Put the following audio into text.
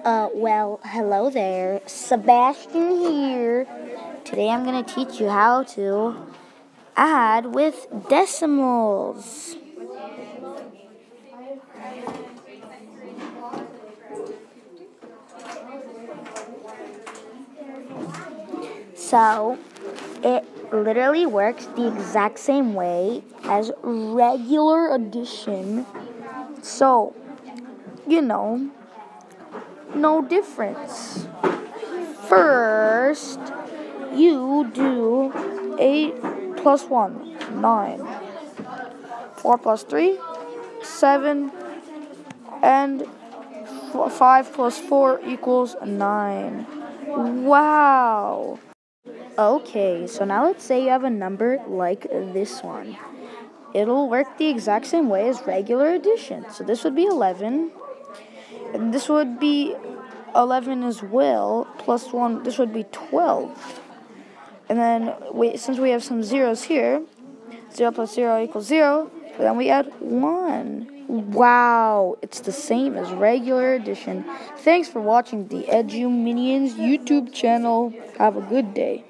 Well, hello there. Sebastian here. Today I'm going to teach you how to add with decimals. So, it literally works the exact same way as regular addition. So, no difference. First, you do 8 plus 1, 9. 4 plus 3, 7. And 5 plus 4 equals 9. Wow! Okay, so now let's say you have a number like this one. It'll work the exact same way as regular addition. So this would be 11. And this would be 11 as well. Plus 1, this would be 12. And then, since we have some zeros here, 0 plus 0 equals 0. But then we add 1. Wow, it's the same as regular addition. Thanks for watching the Edu Minions YouTube channel. Have a good day.